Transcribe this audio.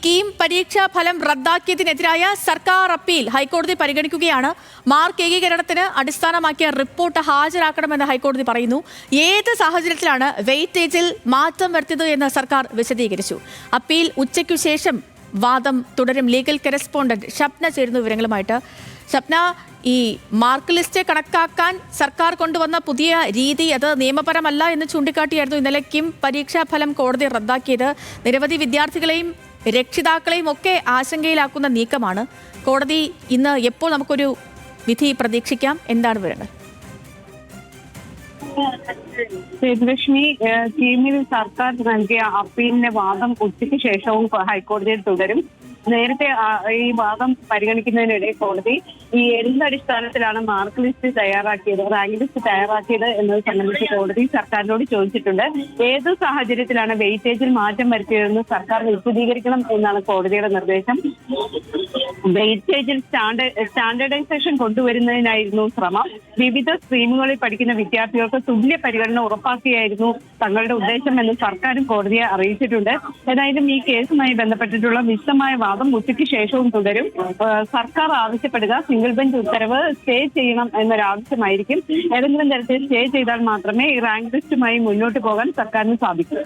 കീം പരീക്ഷാ ഫലം റദ്ദാക്കിയതിനെതിരായ സർക്കാർ അപ്പീൽ ഹൈക്കോടതി പരിഗണിക്കുകയാണ്. മാർക്ക് ഏകീകരണത്തിന് അടിസ്ഥാനമാക്കിയ റിപ്പോർട്ട് ഹാജരാക്കണമെന്ന് ഹൈക്കോടതി പറയുന്നു. ഏത് സാഹചര്യത്തിലാണ് വെയിറ്റേജിൽ മാറ്റം വരുത്തിയത് എന്ന് സർക്കാർ വിശദീകരിച്ചു. അപ്പീൽ ഉച്ചയ്ക്കു ശേഷം വാദം തുടരും. ലീഗൽ കറസ്പോണ്ടന്റ് ഷപ്ന ചേരുന്ന വിവരങ്ങളുമായിട്ട്. ഷപ്ന, ഈ മാർക്ക് ലിസ്റ്റ് കണക്കാക്കാൻ സർക്കാർ കൊണ്ടുവന്ന പുതിയ രീതി അത് നിയമപരമല്ല എന്ന് ചൂണ്ടിക്കാട്ടിയായിരുന്നു ഇന്നലെ കിം പരീക്ഷാ ഫലം കോടതി റദ്ദാക്കിയത്. നിരവധി വിദ്യാർത്ഥികളെയും രക്ഷിതാക്കളെയും ഒക്കെ ആശങ്കയിലാക്കുന്ന നീക്കമാണ്. കോടതി ഇന്ന് എപ്പോൾ നമുക്കൊരു വിധി പ്രതീക്ഷിക്കാം? എന്താണ് വിവരങ്ങൾ? സേതുലക്ഷ്മി, കീമിൽ സർക്കാർ നൽകിയ അപ്പീലിന്റെ വാദം ഉച്ചയ്ക്ക് ശേഷവും ഹൈക്കോടതിയിൽ തുടരും. നേരത്തെ ഈ വാദം പരിഗണിക്കുന്നതിനിടെ കോടതി ഈ എന്തടിസ്ഥാനത്തിലാണ് മാർക്ക് ലിസ്റ്റ് തയ്യാറാക്കിയത്, റാങ്ക് ലിസ്റ്റ് തയ്യാറാക്കിയത് എന്നത് സംബന്ധിച്ച് കോടതി സർക്കാരിനോട് ചോദിച്ചിട്ടുണ്ട്. ഏത് സാഹചര്യത്തിലാണ് വെയിറ്റേജിൽ മാറ്റം വരുത്തിയതെന്ന് സർക്കാർ വിശദീകരിക്കണം എന്നാണ് കോടതിയുടെ നിർദ്ദേശം. വെയിറ്റേജിൽ സ്റ്റാൻഡേർഡൈസേഷൻ കൊണ്ടുവരുന്നതിനായിരുന്നു ശ്രമം. വിവിധ സ്ട്രീമുകളിൽ പഠിക്കുന്ന വിദ്യാർത്ഥികൾക്ക് തുല്യ പരിഗണന ഉറപ്പാക്കിയായിരുന്നു തങ്ങളുടെ ഉദ്ദേശം എന്ന് സർക്കാരും കോടതിയെ അറിയിച്ചിട്ടുണ്ട്. ഏതായാലും ഈ കേസുമായി ബന്ധപ്പെട്ടിട്ടുള്ള വിശദമായ വാദം ഉച്ചയ്ക്ക് ശേഷവും തുടരും. സർക്കാർ ആവശ്യപ്പെടുക സിംഗിൾ ബെഞ്ച് ഉത്തരവ് സ്റ്റേ ചെയ്യണം എന്നൊരാവശ്യമായിരിക്കും. ഏതെങ്കിലും തരത്തിൽ സ്റ്റേ ചെയ്താൽ മാത്രമേ ഈ റാങ്ക് ലിസ്റ്റുമായി മുന്നോട്ട് പോകാൻ സർക്കാരിന് സാധിക്കൂ.